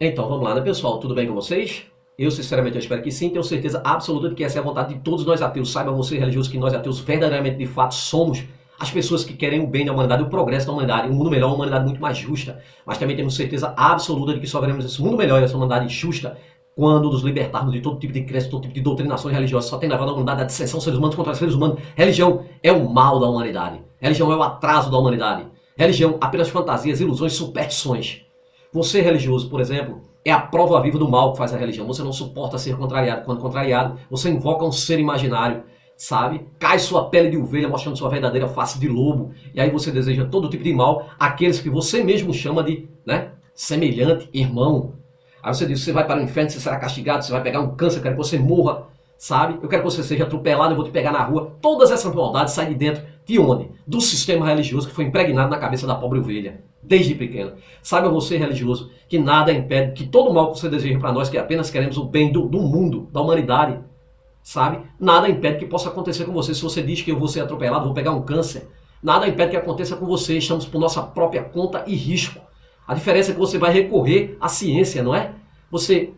Então vamos lá, né, pessoal? Tudo bem com vocês? Eu, sinceramente, eu espero que sim. Tenho certeza absoluta de que essa é a vontade de todos nós ateus. Saiba você, religioso, que nós ateus verdadeiramente, de fato, somos as pessoas que querem o bem da humanidade, o progresso da humanidade, um mundo melhor, uma humanidade muito mais justa. Mas também temos certeza absoluta de que só veremos esse mundo melhor e essa humanidade justa quando nos libertarmos de todo tipo de crença, todo tipo de doutrinações religiosas. Só tem levado a humanidade à dissensão, seres humanos contra seres humanos. Religião é o mal da humanidade. Religião é o atraso da humanidade. Religião, apenas fantasias, ilusões, superstições. Você, religioso, por exemplo, é a prova viva do mal que faz a religião. Você não suporta ser contrariado. Quando contrariado, você invoca um ser imaginário, sabe? Cai sua pele de ovelha, mostrando sua verdadeira face de lobo. E aí você deseja todo tipo de mal àqueles que você mesmo chama de, né, semelhante, irmão. Aí você diz, você vai para o inferno, você será castigado, você vai pegar um câncer, eu quero que você morra, sabe? Eu quero que você seja atropelado, eu vou te pegar na rua. Todas essas maldades saem de dentro de onde? Do sistema religioso que foi impregnado na cabeça da pobre ovelha, desde pequeno. Saiba você, religioso, que nada impede, que todo mal que você deseja para nós, que apenas queremos o bem do mundo, da humanidade, sabe? Nada impede que possa acontecer com você. Se você diz que eu vou ser atropelado, vou pegar um câncer, nada impede que aconteça com você. Estamos por nossa própria conta e risco. A diferença é que você vai recorrer à ciência, não é? Você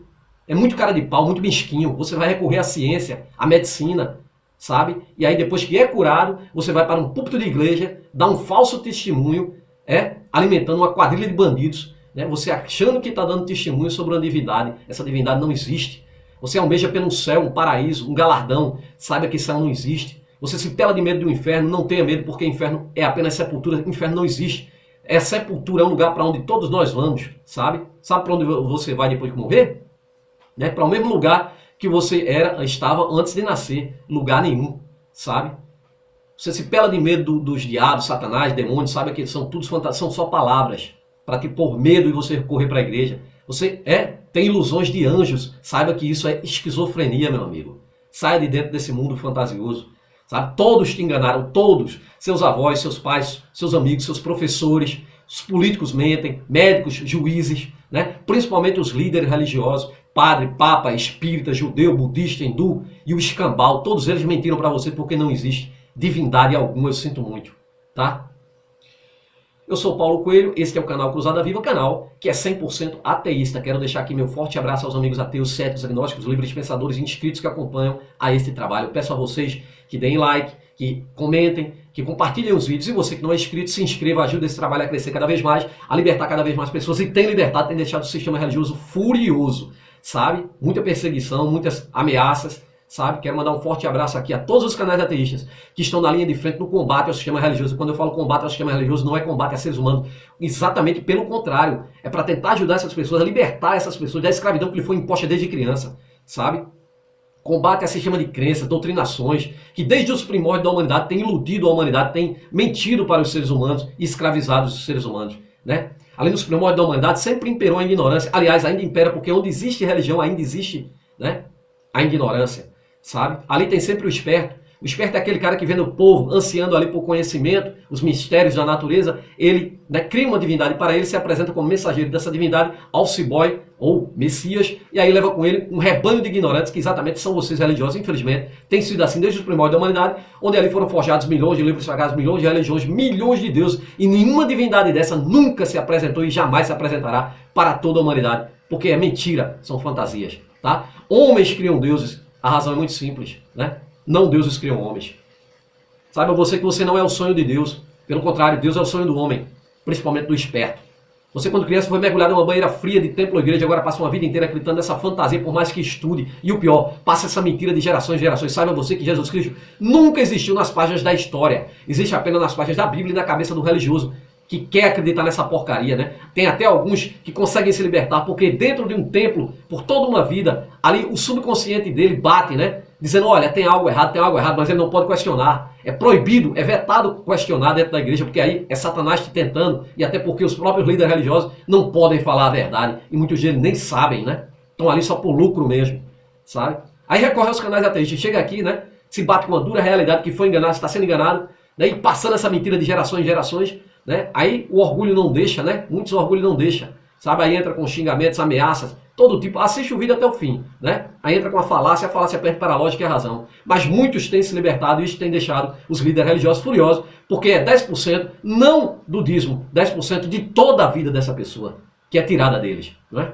é muito cara de pau, muito mesquinho. Você vai recorrer à ciência, à medicina, sabe? E aí depois que é curado, você vai para um púlpito de igreja, dar um falso testemunho, alimentando uma quadrilha de bandidos, né? Você achando que está dando testemunho sobre uma divindade. Essa divindade não existe. Você almeja pelo céu, um paraíso, um galardão. Saiba que céu não existe. Você se pela de medo do inferno, não tenha medo, porque inferno é apenas sepultura. Inferno não existe. Sepultura é um lugar para onde todos nós vamos, sabe? Sabe para onde você vai depois de morrer? Né? Para o mesmo lugar que você estava antes de nascer. Lugar nenhum, sabe? Você se pela de medo dos diabos, satanás, demônios, sabe que são tudo são só palavras para te pôr medo e você correr para a igreja. Você tem ilusões de anjos, saiba que isso é esquizofrenia, meu amigo. Saia de dentro desse mundo fantasioso. Sabe? Todos te enganaram, todos. Seus avós, seus pais, seus amigos, seus professores, os políticos mentem, médicos, juízes, né? Principalmente os líderes religiosos, padre, papa, espírita, judeu, budista, hindu e o escambau. Todos eles mentiram para você porque não existe divindade alguma, eu sinto muito, tá? Eu sou Paulo Coelho, esse é o canal Cruzada Viva, canal que é 100% ateísta. Quero deixar aqui meu forte abraço aos amigos ateus, céticos, agnósticos, livres pensadores e inscritos que acompanham a este trabalho. Eu peço a vocês que deem like, que comentem, que compartilhem os vídeos. E você que não é inscrito, se inscreva, ajude esse trabalho a crescer cada vez mais, a libertar cada vez mais pessoas. E tem libertado, tem deixado o sistema religioso furioso, sabe? Muita perseguição, muitas ameaças, sabe? Quero mandar um forte abraço aqui a todos os canais ateístas que estão na linha de frente no combate ao sistema religioso. Quando eu falo combate ao sistema religioso, não é combate a seres humanos. Exatamente pelo contrário. É para tentar ajudar essas pessoas, a libertar essas pessoas da escravidão que lhe foi imposta desde criança, sabe? Combate a sistema de crenças, doutrinações, que desde os primórdios da humanidade tem iludido a humanidade, tem mentido para os seres humanos e escravizado os seres humanos, né? Além dos primórdios da humanidade, sempre imperou a ignorância. Aliás, ainda impera, porque onde existe religião, ainda existe, né, a ignorância. Sabe? Ali tem sempre o esperto. O esperto é aquele cara que vendo o povo ansiando ali por conhecimento, os mistérios da natureza, ele, né, cria uma divindade para ele, se apresenta como mensageiro dessa divindade, alciboy ou messias, e aí leva com ele um rebanho de ignorantes, que exatamente são vocês religiosos, infelizmente. Tem sido assim desde os primórdios da humanidade, onde ali foram forjados milhões de livros sagrados, milhões de religiões, milhões de deuses, e nenhuma divindade dessa nunca se apresentou e jamais se apresentará para toda a humanidade, porque é mentira, são fantasias, tá? Homens criam deuses. A razão é muito simples, né? Não deuses criam homens. Saiba você que você não é o sonho de Deus. Pelo contrário, Deus é o sonho do homem, principalmente do esperto. Você, quando criança, foi mergulhado em uma banheira fria de templo ou igreja, agora passa uma vida inteira acreditando nessa fantasia, por mais que estude. E o pior, passa essa mentira de gerações em gerações. Saiba você que Jesus Cristo nunca existiu nas páginas da história. Existe apenas nas páginas da Bíblia e na cabeça do religioso que quer acreditar nessa porcaria, né? Tem até alguns que conseguem se libertar, porque dentro de um templo, por toda uma vida, ali o subconsciente dele bate, né? Dizendo, olha, tem algo errado, mas ele não pode questionar. É proibido, é vetado questionar dentro da igreja, porque aí é Satanás te tentando, e até porque os próprios líderes religiosos não podem falar a verdade, e muitos deles nem sabem, né? Estão ali só por lucro mesmo, sabe? Aí recorre aos canais ateístas, chega aqui, né? Se bate com uma dura realidade que foi enganado, está sendo enganado, né? E passando essa mentira de gerações em gerações, né? Aí o orgulho não deixa, né? Muitos orgulho não deixa, sabe? Aí entra com xingamentos, ameaças, todo tipo. Assiste o vídeo até o fim, né? Aí entra com a falácia perde para a lógica e a razão. Mas muitos têm se libertado e isso tem deixado os líderes religiosos furiosos, porque é 10% não do dízimo, 10% de toda a vida dessa pessoa que é tirada deles, não é?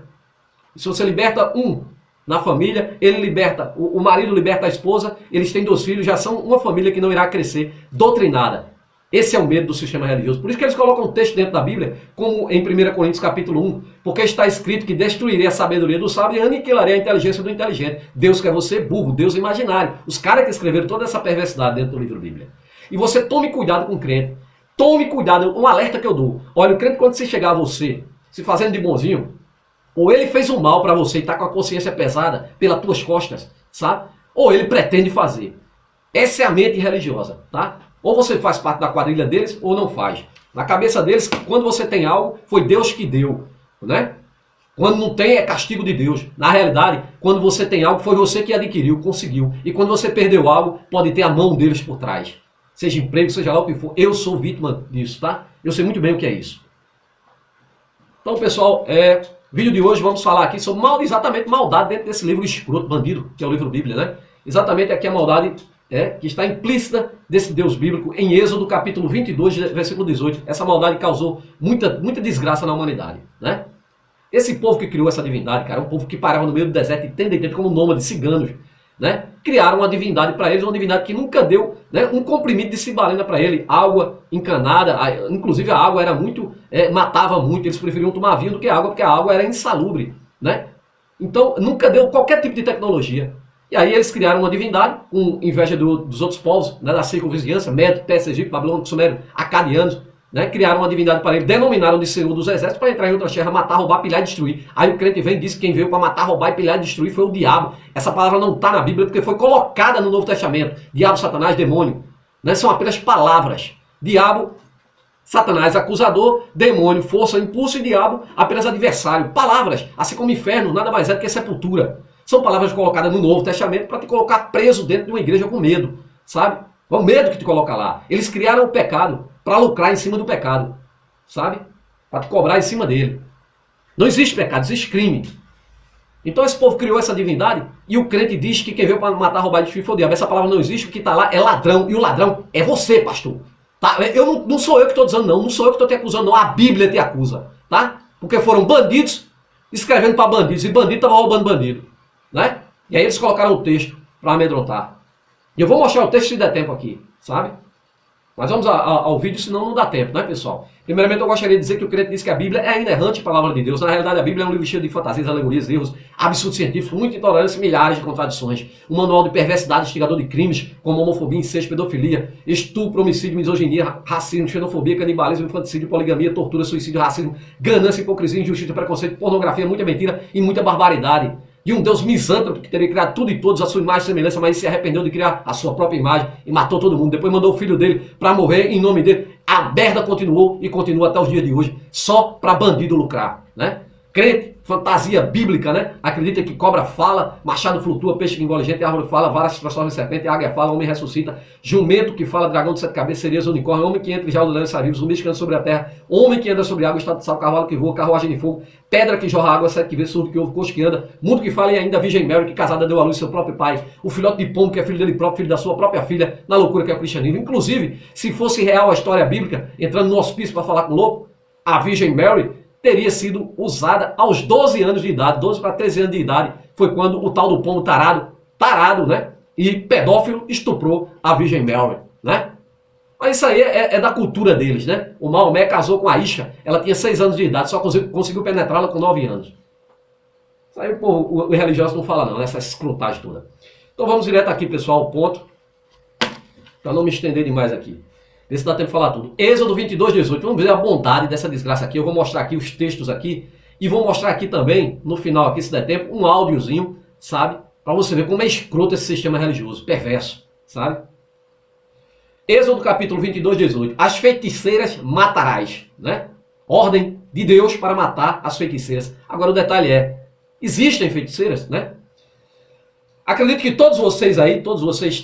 Se você liberta um na família, ele liberta, o marido liberta a esposa, eles têm 2 filhos, já são uma família que não irá crescer doutrinada. Esse é o medo do sistema religioso. Por isso que eles colocam um texto dentro da Bíblia, como em 1 Coríntios capítulo 1, porque está escrito que destruirei a sabedoria do sábio e aniquilarei a inteligência do inteligente. Deus quer você burro, Deus imaginário. Os caras que escreveram toda essa perversidade dentro do livro Bíblia. E você tome cuidado com o crente. Tome cuidado, um alerta que eu dou. Olha, o crente, quando se chegar a você, se fazendo de bonzinho, ou ele fez um mal para você e está com a consciência pesada pelas tuas costas, sabe? Ou ele pretende fazer. Essa é a mente religiosa, tá? Ou você faz parte da quadrilha deles ou não faz. Na cabeça deles, quando você tem algo, foi Deus que deu, né? Quando não tem, é castigo de Deus. Na realidade, quando você tem algo, foi você que adquiriu, conseguiu. E quando você perdeu algo, pode ter a mão deles por trás. Seja emprego, seja lá o que for. Eu sou vítima disso, tá? Eu sei muito bem o que é isso. Então, pessoal, vídeo de hoje vamos falar aqui sobre exatamente maldade dentro desse livro escroto, bandido, que é o livro Bíblia, né? Exatamente aqui a maldade que está implícita desse Deus bíblico em Êxodo capítulo 22, versículo 18. Essa maldade causou muita desgraça na humanidade, né? Esse povo que criou essa divindade, cara, é um povo que parava no meio do deserto e tende como nômades, ciganos, né? Criaram uma divindade para eles, uma divindade que nunca deu, né, um comprimido de cibalena para ele, água encanada, inclusive a água era muito, matava muito, eles preferiam tomar vinho do que água, porque a água era insalubre, né? Então nunca deu qualquer tipo de tecnologia. E aí eles criaram uma divindade, com inveja dos outros povos, né, da circunvizinhança, Medo, Persa, Egito, Babilônia, Sumério, Acadianos, né, criaram uma divindade para ele, denominaram de Senhor dos Exércitos para entrar em outra terra, matar, roubar, pilhar e destruir. Aí o crente vem e diz que quem veio para matar, roubar, pilhar e destruir foi o diabo. Essa palavra não está na Bíblia porque foi colocada no Novo Testamento. Diabo, Satanás, demônio. Né, são apenas palavras. Diabo, Satanás, acusador, demônio, força, impulso e diabo, apenas adversário. Palavras, assim como inferno, nada mais é do que sepultura. São palavras colocadas no Novo Testamento para te colocar preso dentro de uma igreja com medo, sabe? É o medo que te coloca lá. Eles criaram o pecado para lucrar em cima do pecado, sabe? Para te cobrar em cima dele. Não existe pecado, existe crime. Então esse povo criou essa divindade e o crente diz que quem veio para matar, roubar e destruir foi o diabo. Essa palavra não existe, o que está lá é ladrão. E o ladrão é você, pastor. Tá? Não sou eu que estou dizendo não sou eu que estou te acusando não, a Bíblia te acusa, tá? Porque foram bandidos escrevendo para bandidos e bandido estava roubando bandido, né? E aí eles colocaram o texto para amedrontar. E eu vou mostrar o texto se der tempo aqui, sabe? Mas vamos ao vídeo, senão não dá tempo, né, pessoal? Primeiramente, eu gostaria de dizer que o crente diz que a Bíblia é a inerrante palavra de Deus. Na realidade, a Bíblia é um livro cheio de fantasias, alegorias, erros, absurdos científicos, muita intolerância e milhares de contradições. Um manual de perversidade, instigador de crimes, como homofobia, incesto, pedofilia, estupro, homicídio, misoginia, racismo, xenofobia, canibalismo, infanticídio, poligamia, tortura, suicídio, racismo, ganância, hipocrisia, injustiça, preconceito, pornografia, muita mentira e muita barbaridade. De um Deus misântropo que teria criado tudo e todos, a sua imagem e semelhança, mas se arrependeu de criar a sua própria imagem e matou todo mundo. Depois mandou o filho dele para morrer em nome dele. A merda continuou e continua até os dias de hoje, só para bandido lucrar, né? Crente, fantasia bíblica, né? Acredita que cobra fala, machado flutua, peixe que engole gente, árvore fala, vara se transforma em serpente, águia fala, homem ressuscita, jumento que fala, dragão de 7 cabeças, sereias, unicórnio, homem que entra e já o leões sabios, zumbi que anda sobre a terra, homem que anda sobre a água, estado de sal, cavalo que voa, carruagem de fogo, pedra que jorra água, 7 que vê, surdo que ouve, coxo que anda, mundo que fala e ainda a Virgem Mary, que casada deu à luz seu próprio pai, o filhote de pombo que é filho dele próprio, filho da sua própria filha, na loucura que é o cristianismo. Inclusive, se fosse real a história bíblica, entrando no hospício para falar com o louco, a Virgem Mary teria sido usada aos 12 anos de idade, 12 para 13 anos de idade, foi quando o tal do pombo tarado, né? E pedófilo estuprou a Virgem Mary, né? Mas isso aí é da cultura deles, né? O Maomé casou com a Isha, ela tinha 6 anos de idade, só conseguiu penetrá-la com 9 anos. Isso aí o religioso não fala não, essa escrotagem toda. Então vamos direto aqui, pessoal, ao ponto, para não me estender demais aqui. Vê se dá tempo de falar tudo. Êxodo 22, 18. Vamos ver a bondade dessa desgraça aqui. Eu vou mostrar aqui os textos aqui. E vou mostrar aqui também, no final aqui, se der tempo, um áudiozinho, sabe? Para você ver como é escroto esse sistema religioso. Perverso, sabe? Êxodo capítulo 22, 18. As feiticeiras matarás, né? Ordem de Deus para matar as feiticeiras. Agora o detalhe existem feiticeiras, né? Acredito que todos vocês aí,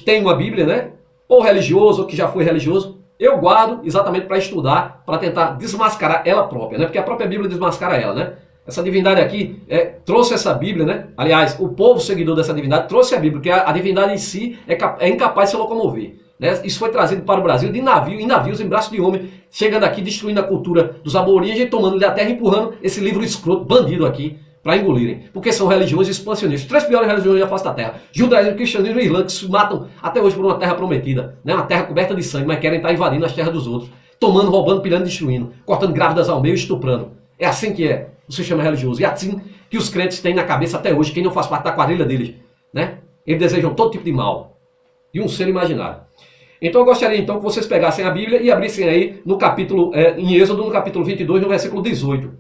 têm uma Bíblia, né? Ou religioso, ou que já foi religioso. Eu guardo exatamente para estudar, para tentar desmascarar ela própria, né? Porque a própria Bíblia desmascara ela, né? Essa divindade aqui trouxe essa Bíblia, né? Aliás, o povo seguidor dessa divindade trouxe a Bíblia, porque a divindade em si é incapaz de se locomover, né? Isso foi trazido para o Brasil de navio, em navios, em braço de homem, chegando aqui, destruindo a cultura dos aborígenes, tomando-lhe a terra, empurrando esse livro escroto, bandido aqui, para engolirem. Porque são religiões expansionistas. As 3 piores religiões da face da terra. Judaísmo, cristianismo e islã, que se matam até hoje por uma terra prometida. Né? Uma terra coberta de sangue, mas querem estar invadindo as terras dos outros. Tomando, roubando, pilhando, destruindo. Cortando grávidas ao meio e estuprando. É assim que é o sistema religioso. E é assim que os crentes têm na cabeça até hoje, quem não faz parte da quadrilha deles. Né? Eles desejam todo tipo de mal. De um ser imaginário. Então eu gostaria então que vocês pegassem a Bíblia e abrissem aí no capítulo, em Êxodo, no capítulo 22, no versículo 18.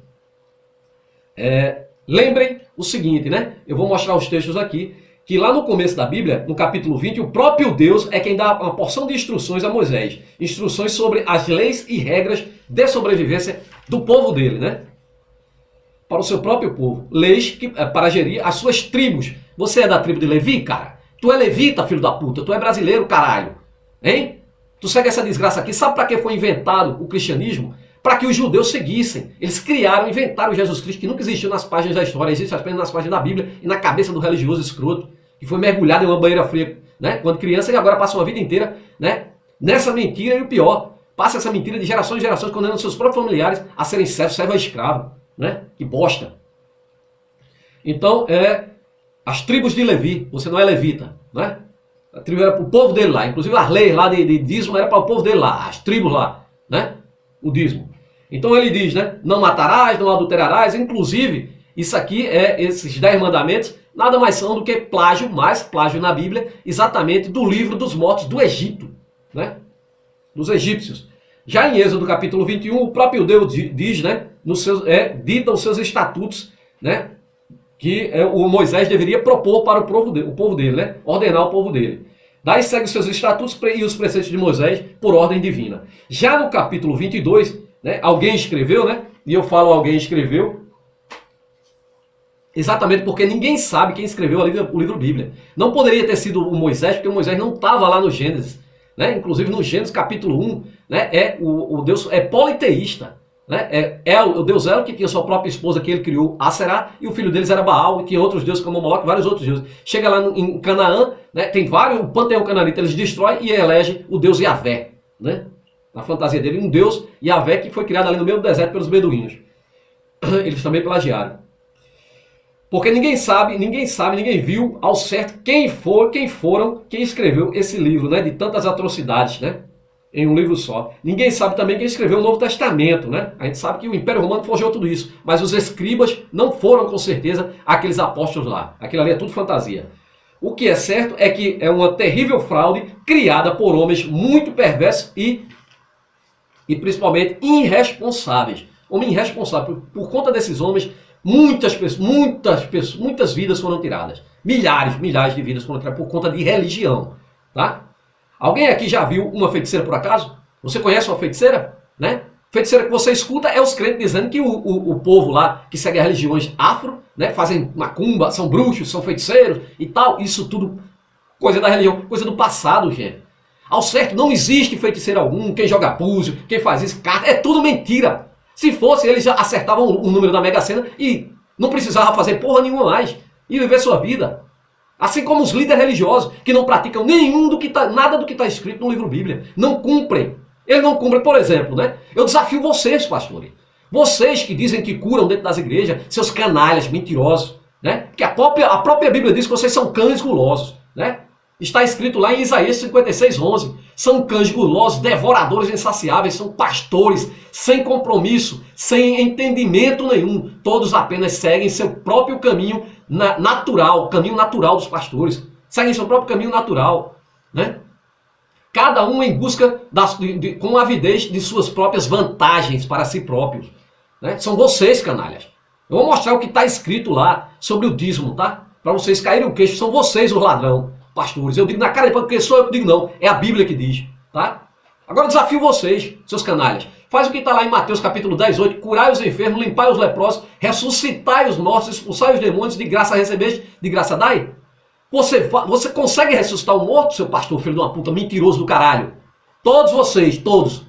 Lembrem o seguinte, né? Eu vou mostrar os textos aqui, que lá no começo da Bíblia, no capítulo 20, o próprio Deus é quem dá uma porção de instruções a Moisés. Instruções sobre as leis e regras de sobrevivência do povo dele, né? Para o seu próprio povo. Leis para gerir as suas tribos. Você é da tribo de Levi, cara? Tu é levita, filho da puta. Tu é brasileiro, caralho. Hein? Tu segue essa desgraça aqui. Sabe para que foi inventado o cristianismo? Para que os judeus seguissem. Eles criaram, inventaram Jesus Cristo, que nunca existiu nas páginas da história, existe apenas nas páginas da Bíblia e na cabeça do religioso escroto, que foi mergulhado em uma banheira fria, né, quando criança, e agora passa uma vida inteira, né, nessa mentira. E o pior, passa essa mentira de gerações em gerações, condenando seus próprios familiares a serem servo a escravo. Né? Que bosta. Então, as tribos de Levi, você não é levita, né? A tribo era para o povo dele lá, inclusive as leis lá de dízimo era para o povo dele lá, as tribos lá, né? O dízimo. Então ele diz, né? Não matarás, não adulterarás, inclusive, isso aqui esses 10 mandamentos, nada mais são do que plágio, mais plágio na Bíblia, exatamente do livro dos mortos do Egito, né? Dos egípcios. Já em Êxodo capítulo 21, o próprio Deus diz, né? Dita os seus estatutos, né? Que o Moisés deveria propor para o povo dele, né? Ordenar o povo dele. Daí segue os seus estatutos e os preceitos de Moisés por ordem divina. Já no capítulo 22, né, alguém escreveu, né? E eu falo alguém escreveu, exatamente porque ninguém sabe quem escreveu o livro Bíblia. Não poderia ter sido o Moisés, porque o Moisés não estava lá no Gênesis. Né? Inclusive no Gênesis capítulo 1, né, o Deus é politeísta. Né? O Deus El, que tinha sua própria esposa que ele criou, Aserá, e o filho deles era Baal, e tinha outros deuses como Moloque, vários outros deuses. Chega lá em Canaã, né, tem vários, o panteão cananita, eles destroem e elege o Deus Yavé. Né? Na fantasia dele, um Deus Yavé que foi criado ali no meio do deserto pelos beduínos. Eles também plagiaram. Porque ninguém sabe, ninguém viu ao certo quem escreveu esse livro, né, de tantas atrocidades, né, em um livro só. Ninguém sabe também quem escreveu o Novo Testamento, né? A gente sabe que o Império Romano forjou tudo isso, mas os escribas não foram com certeza aqueles apóstolos lá. Aquilo ali é tudo fantasia. O que é certo é que é uma terrível fraude criada por homens muito perversos e principalmente irresponsáveis. Homem irresponsável. Por conta desses homens, muitas vidas foram tiradas. Milhares de vidas foram tiradas por conta de religião. Tá? Alguém aqui já viu uma feiticeira por acaso? Você conhece uma feiticeira? Né? Feiticeira que você escuta é os crentes dizendo que o povo lá, que segue as religiões afro, né, fazem macumba, são bruxos, são feiticeiros e tal. Isso tudo coisa da religião, coisa do passado, gente. Ao certo, não existe feiticeiro algum, quem joga búzio, quem faz isso, carta, é tudo mentira. Se fosse, eles já acertavam o número da Mega Sena e não precisava fazer porra nenhuma mais e viver sua vida. Assim como os líderes religiosos, que não praticam nada do que está escrito no livro Bíblia. Não cumprem. Eles não cumprem, por exemplo, né? Eu desafio vocês, pastores. Vocês que dizem que curam dentro das igrejas, seus canalhas mentirosos, né? Porque a própria Bíblia diz que vocês são cães gulosos, né? Está escrito lá em Isaías 56:11. São cães gulosos, devoradores insaciáveis, são pastores sem compromisso, sem entendimento nenhum. Todos apenas seguem seu próprio caminho natural, caminho natural dos pastores. Seguem seu próprio caminho natural, né? Cada um em busca com avidez de suas próprias vantagens para si próprios. Né? São vocês, canalhas. Eu vou mostrar o que está escrito lá sobre o dízimo, tá? Para vocês caírem o queixo, são vocês os ladrão, pastores. Eu digo na cara de pau, porque sou eu que digo não, é a Bíblia que diz, tá? Agora desafio vocês, seus canalhas. Faz o que está lá em Mateus capítulo 18, curai os enfermos, limpai os leprosos, ressuscitai os mortos, expulsai os demônios, de graça recebeste, de graça dai. Você consegue ressuscitar um morto, seu pastor, filho de uma puta, mentiroso do caralho? Todos vocês, todos.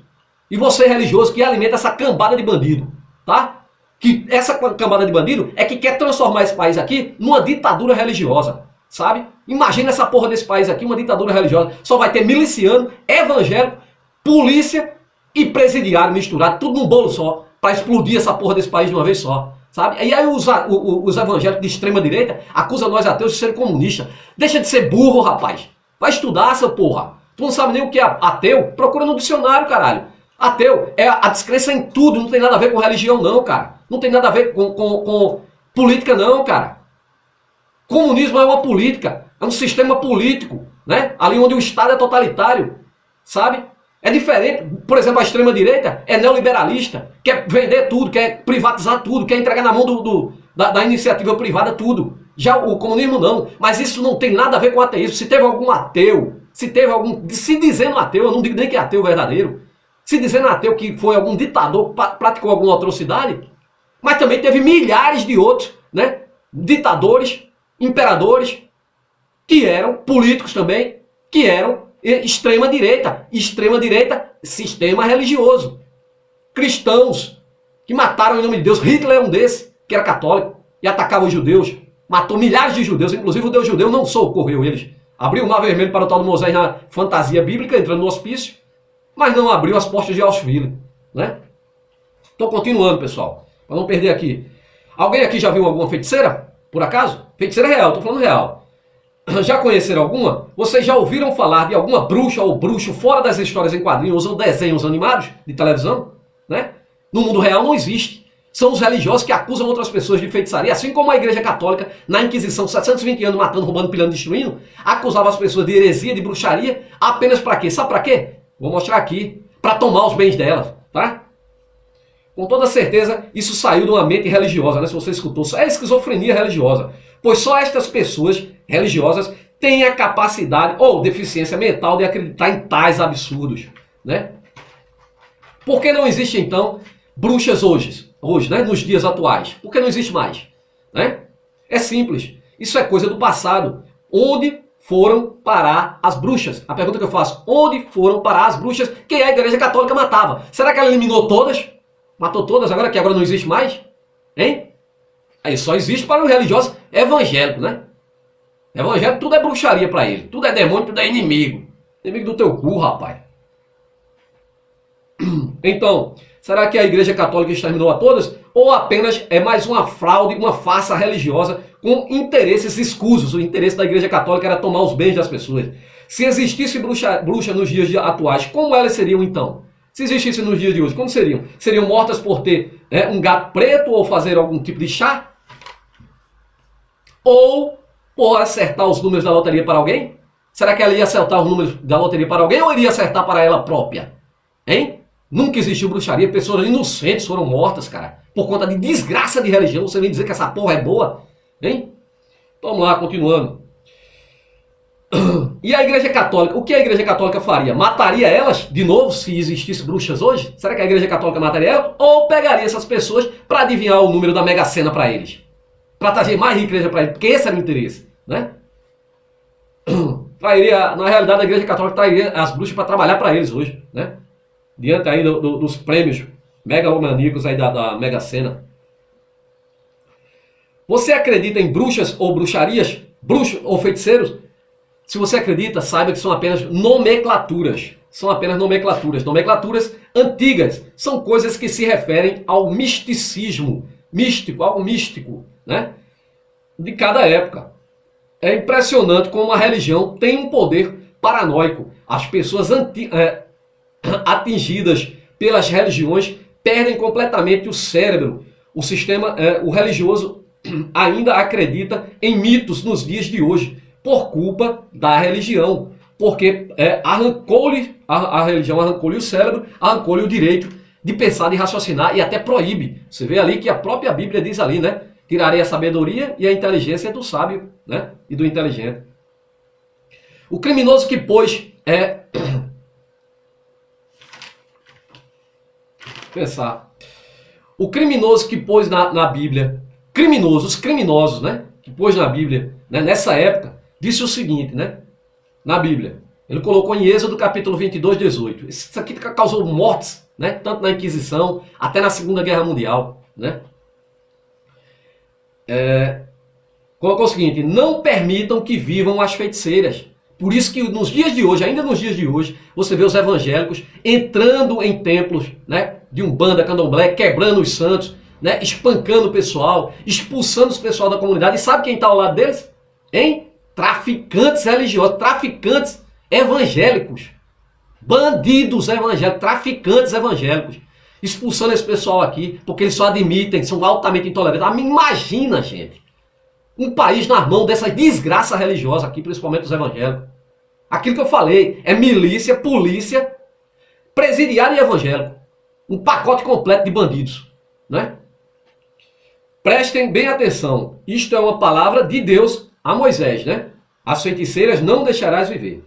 E você religioso que alimenta essa cambada de bandido, tá? Que essa cambada de bandido é que quer transformar esse país aqui numa ditadura religiosa, sabe? Imagina essa porra desse país aqui, uma ditadura religiosa. Só vai ter miliciano, evangélico, polícia e presidiário misturado, tudo num bolo só, para explodir essa porra desse país de uma vez só. sabe? E aí os evangélicos de extrema direita acusam nós ateus de ser comunistas. Deixa de ser burro, rapaz. Vai estudar, seu porra. Tu não sabe nem o que é ateu? Procura no dicionário, caralho. Ateu é a descrença em tudo, não tem nada a ver com religião não, cara. Não tem nada a ver com política não, cara. Comunismo é uma política, é um sistema político, né? Ali onde o Estado é totalitário, sabe? É diferente, por exemplo, a extrema-direita é neoliberalista, quer vender tudo, quer privatizar tudo, quer entregar na mão da iniciativa privada tudo. Já o comunismo não, mas isso não tem nada a ver com ateísmo. Se teve algum ateu, se dizendo ateu, eu não digo nem que é ateu verdadeiro, se dizendo ateu que foi algum ditador, praticou alguma atrocidade, mas também teve milhares de outros, né? Ditadores, imperadores, que eram políticos também, que eram extrema-direita, sistema religioso. Cristãos que mataram em nome de Deus. Hitler é um desses, que era católico e atacava os judeus. Matou milhares de judeus, inclusive o Deus judeu não socorreu eles. Abriu o mar vermelho para o tal de Moisés na fantasia bíblica, entrando no hospício, mas não abriu as portas de Auschwitz, né? Estou continuando, pessoal, para não perder aqui. Alguém aqui já viu alguma feiticeira, por acaso? Feiticeira real, estou falando real. Já conheceram alguma? Vocês já ouviram falar de alguma bruxa ou bruxo fora das histórias em quadrinhos ou desenhos animados de televisão? Né? No mundo real não existe. São os religiosos que acusam outras pessoas de feitiçaria, assim como a Igreja Católica, na Inquisição, 720 anos, matando, roubando, pilhando, destruindo, acusava as pessoas de heresia, de bruxaria, apenas para quê? Sabe para quê? Vou mostrar aqui. Para tomar os bens delas, tá? Com toda certeza, isso saiu de uma mente religiosa, né? Se você escutou, é esquizofrenia religiosa. Pois só estas pessoas religiosas têm a capacidade ou deficiência mental de acreditar em tais absurdos, né? Por que não existe, então, bruxas hoje, né? Nos dias atuais? Por que não existe mais? Né? É simples. Isso é coisa do passado. Onde foram parar as bruxas? A pergunta que eu faço, onde foram parar as bruxas que a Igreja Católica matava? Será que ela eliminou todas? Matou todas agora, que agora não existe mais? Hein? Aí só existe para os religiosos evangélicos, né? Evangélico tudo é bruxaria para ele. Tudo é demônio, tudo é inimigo. Inimigo do teu cu, rapaz. Então, será que a Igreja Católica exterminou a todas? Ou apenas é mais uma fraude, uma farsa religiosa com interesses escusos? O interesse da Igreja Católica era tomar os bens das pessoas. Se existisse bruxa nos dias atuais, como elas seriam então? Se existisse nos dias de hoje, como seriam? Seriam mortas por ter um gato preto ou fazer algum tipo de chá? Ou por acertar os números da loteria para alguém? Será que ela ia acertar os números da loteria para alguém ou iria acertar para ela própria? Hein? Nunca existiu bruxaria, pessoas inocentes foram mortas, cara, por conta de desgraça de religião. Você vem dizer que essa porra é boa? Hein? Vamos lá, continuando. E a Igreja Católica? O que a Igreja Católica faria? Mataria elas de novo se existisse bruxas hoje? Será que a Igreja Católica mataria elas? Ou pegaria essas pessoas para adivinhar o número da Mega Sena para eles? Para trazer mais riqueza para eles? Porque esse era o interesse, né? Trairia, na realidade, a Igreja Católica trairia as bruxas para trabalhar para eles hoje, né? Diante aí dos prêmios megalomaníacos aí da Mega Sena. Você acredita em bruxas ou bruxarias? Bruxos ou feiticeiros? Se você acredita, saiba que são apenas nomenclaturas. São apenas nomenclaturas. Nomenclaturas antigas. São coisas que se referem ao misticismo. Místico, algo místico, né? De cada época. É impressionante como a religião tem um poder paranoico. As pessoas atingidas pelas religiões perdem completamente o cérebro. O sistema, o religioso ainda acredita em mitos nos dias de hoje, por culpa da religião, porque arrancou-lhe a religião, arrancou-lhe o cérebro, arrancou-lhe o direito de pensar, de raciocinar e até proíbe. Você vê ali que a própria Bíblia diz ali, né? Tirarei a sabedoria e a inteligência do sábio, né? E do inteligente. O criminoso que pôs pensar. O criminoso que pôs na Bíblia, os criminosos, né? Que pôs na Bíblia, né? Nessa época, disse o seguinte, né? Na Bíblia. Ele colocou em Êxodo capítulo 22, 18. Isso aqui causou mortes, né? Tanto na Inquisição, até na Segunda Guerra Mundial, né? Colocou o seguinte: não permitam que vivam as feiticeiras. Por isso que nos dias de hoje, ainda nos dias de hoje, você vê os evangélicos entrando em templos, né, de Umbanda, Candomblé, quebrando os santos, né, espancando o pessoal, expulsando os pessoal da comunidade. E sabe quem está ao lado deles? Hein? Traficantes religiosos, traficantes evangélicos, bandidos evangélicos, traficantes evangélicos, expulsando esse pessoal aqui, porque eles só admitem, são altamente intolerantes. Ah, imagina, gente, um país nas mãos dessa desgraça religiosa aqui, principalmente os evangélicos. Aquilo que eu falei é milícia, polícia, presidiário e evangélico. Um pacote completo de bandidos, né? Prestem bem atenção. Isto é uma palavra de Deus a Moisés, né? As feiticeiras não deixarás viver.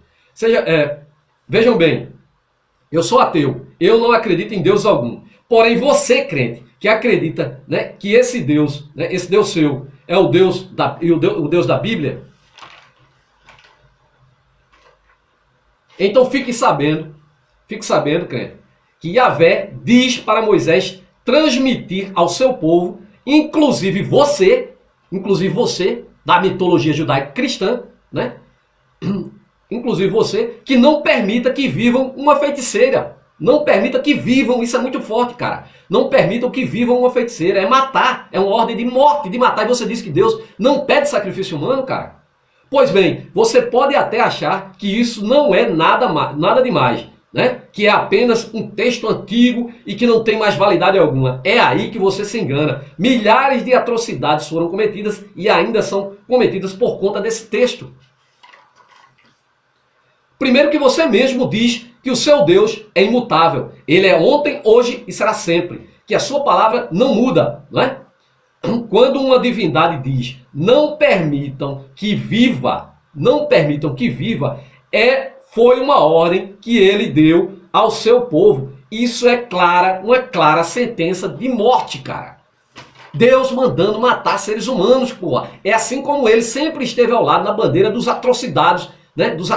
Vejam bem, eu sou ateu, eu não acredito em Deus algum. Porém, você, crente, que acredita, né, que esse Deus, né, esse Deus seu, é o Deus o Deus da Bíblia, então fique sabendo, crente, que Yahvé diz para Moisés transmitir ao seu povo, inclusive você, da mitologia judaica cristã, né? Inclusive você, que não permita que vivam uma feiticeira. Não permita que vivam, isso é muito forte, cara. Não permitam que vivam uma feiticeira. É matar, é uma ordem de morte, de matar. E você diz que Deus não pede sacrifício humano, cara? Pois bem, você pode até achar que isso não é nada demais, né? Que é apenas um texto antigo e que não tem mais validade alguma. É aí que você se engana. Milhares de atrocidades foram cometidas e ainda são cometidas por conta desse texto. Primeiro que você mesmo diz que o seu Deus é imutável. Ele é ontem, hoje e será sempre. Que a sua palavra não muda, não é? Quando uma divindade diz, não permitam que viva, foi uma ordem que ele deu ao seu povo. Isso é uma clara sentença de morte, cara. Deus mandando matar seres humanos, porra. É assim como ele sempre esteve ao lado na bandeira dos atrocidades, né? Dos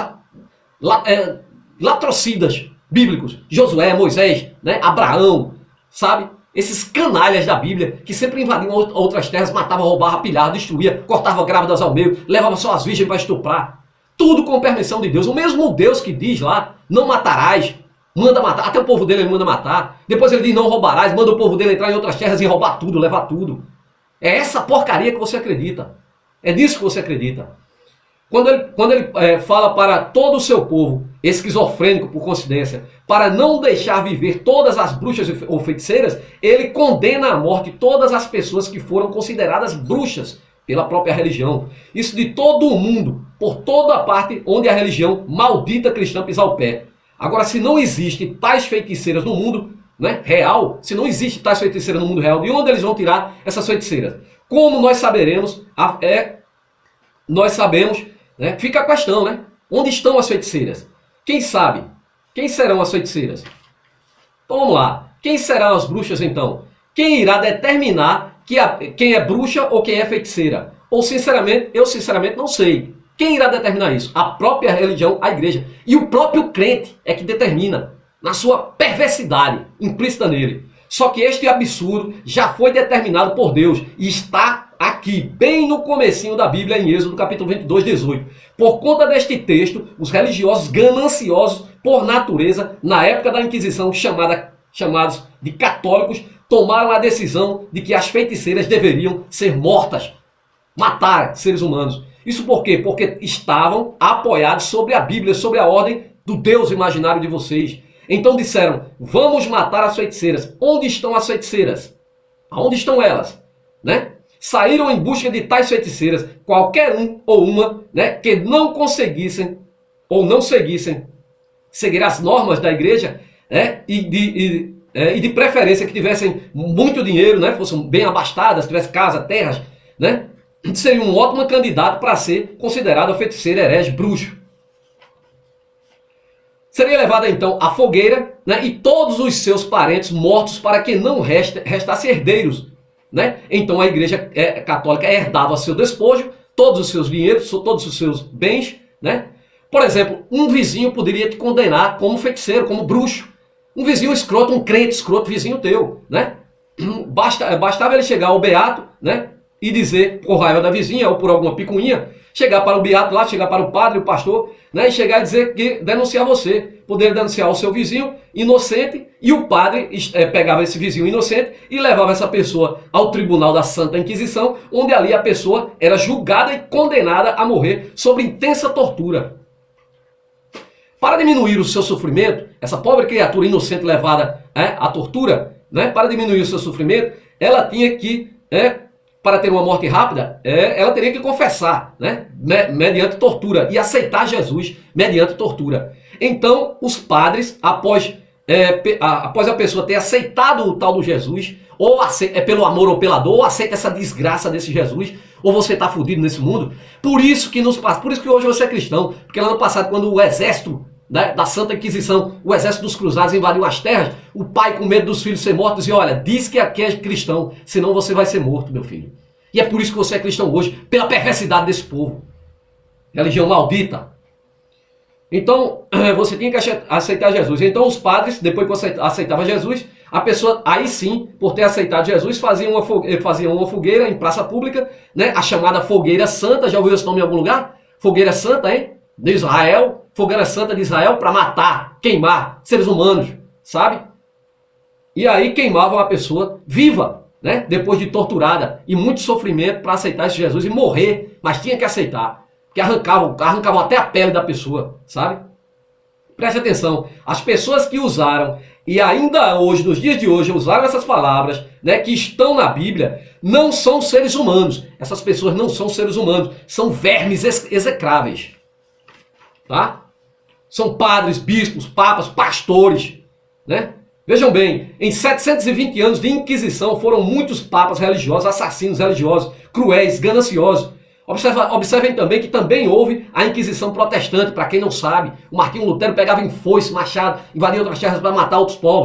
latrocidas bíblicos. Josué, Moisés, né? Abraão, sabe? Esses canalhas da Bíblia que sempre invadiam outras terras, matavam, roubavam, rapilhavam, destruíam, cortavam grávidas ao meio, levavam só as virgens para estuprar. Tudo com permissão de Deus. O mesmo Deus que diz lá, não matarás, manda matar. Até o povo dele ele manda matar. Depois ele diz, não roubarás, manda o povo dele entrar em outras terras e roubar tudo, levar tudo. É essa porcaria que você acredita. É nisso que você acredita. Quando ele fala para todo o seu povo, esquizofrênico por coincidência, para não deixar viver todas as bruxas ou feiticeiras, ele condena à morte todas as pessoas que foram consideradas bruxas pela própria religião. Isso de todo o mundo, por toda a parte onde a religião maldita cristã pisar o pé. Agora, se não existe tais feiticeiras no mundo, né, real, se não existe tais feiticeiras no mundo real, de onde eles vão tirar essas feiticeiras? Como nós saberemos, nós sabemos, né, fica a questão, né? Onde estão as feiticeiras? Quem sabe? Quem serão as feiticeiras? Então vamos lá. Quem serão as bruxas então? Quem irá determinar quem é bruxa ou quem é feiticeira? Ou eu sinceramente não sei. Quem irá determinar isso? A própria religião, a igreja. E o próprio crente é que determina, na sua perversidade implícita nele. Só que este absurdo já foi determinado por Deus e está aqui, bem no comecinho da Bíblia, em Êxodo capítulo 22, 18. Por conta deste texto, os religiosos gananciosos por natureza, na época da Inquisição, chamados de católicos, tomaram a decisão de que as feiticeiras deveriam ser mortas, matar seres humanos. Isso por quê? Porque estavam apoiados sobre a Bíblia, sobre a ordem do Deus imaginário de vocês. Então disseram, vamos matar as feiticeiras. Onde estão as feiticeiras? Aonde estão elas? Né? Saíram em busca de tais feiticeiras, qualquer um ou uma, né, que não conseguissem ou não seguir as normas da igreja, né, e de preferência que tivessem muito dinheiro, né, fossem bem abastadas, tivessem casa, terras, né, seria um ótimo candidato para ser considerado feiticeiro, herege, bruxo. Seria levada então à fogueira, né, e todos os seus parentes mortos para que não restassem herdeiros. Né? Então a igreja católica herdava seu despojo, todos os seus dinheiros, todos os seus bens. Né? Por exemplo, um vizinho poderia te condenar como feiticeiro, como bruxo. Um vizinho escroto, um crente escroto, vizinho teu. Né? Bastava ele chegar ao beato, né, e dizer, por raiva da vizinha ou por alguma picuinha, chegar para o beato lá, chegar para o padre, o pastor, né, e chegar e dizer que denunciar você. poderia denunciar o seu vizinho inocente e o padre pegava esse vizinho inocente e levava essa pessoa ao tribunal da Santa Inquisição, onde ali a pessoa era julgada e condenada a morrer sob intensa tortura. Para diminuir o seu sofrimento, essa pobre criatura inocente levada à tortura, para diminuir o seu sofrimento, ela tinha que, para ter uma morte rápida, ela teria que confessar, mediante tortura, e aceitar Jesus mediante tortura. Então, os padres, após a pessoa ter aceitado o tal do Jesus, ou pelo amor ou pela dor, ou aceita essa desgraça desse Jesus, ou você está fudido nesse mundo. Por isso que hoje você é cristão, porque lá no passado, quando o exército da Santa Inquisição, o exército dos cruzados invadiu as terras, o pai, com medo dos filhos ser mortos, dizia: olha, diz que aqui é cristão, senão você vai ser morto, meu filho. E é por isso que você é cristão hoje, pela perversidade desse povo. Religião maldita. Então, você tinha que aceitar Jesus. Então, os padres, depois que aceitava Jesus, a pessoa, aí sim, por ter aceitado Jesus, faziam uma fogueira em praça pública, a chamada Fogueira Santa. Já ouviu esse nome em algum lugar? Fogueira Santa, hein? De Israel. Fogueira Santa de Israel, para matar, queimar seres humanos, sabe? E aí queimavam a pessoa viva, depois de torturada e muito sofrimento para aceitar esse Jesus e morrer, mas tinha que aceitar, porque arrancavam até a pele da pessoa, sabe? Preste atenção, as pessoas que usaram, e ainda hoje, nos dias de hoje, usaram essas palavras, que estão na Bíblia, não são seres humanos. Essas pessoas não são seres humanos, são vermes execráveis. Tá? São padres, bispos, papas, pastores, Vejam bem, em 720 anos de Inquisição foram muitos papas religiosos, assassinos religiosos, cruéis, gananciosos. Observem também que também houve a Inquisição protestante, para quem não sabe. O Martinho Lutero pegava em foice, machado, invadia outras terras para matar outros povos.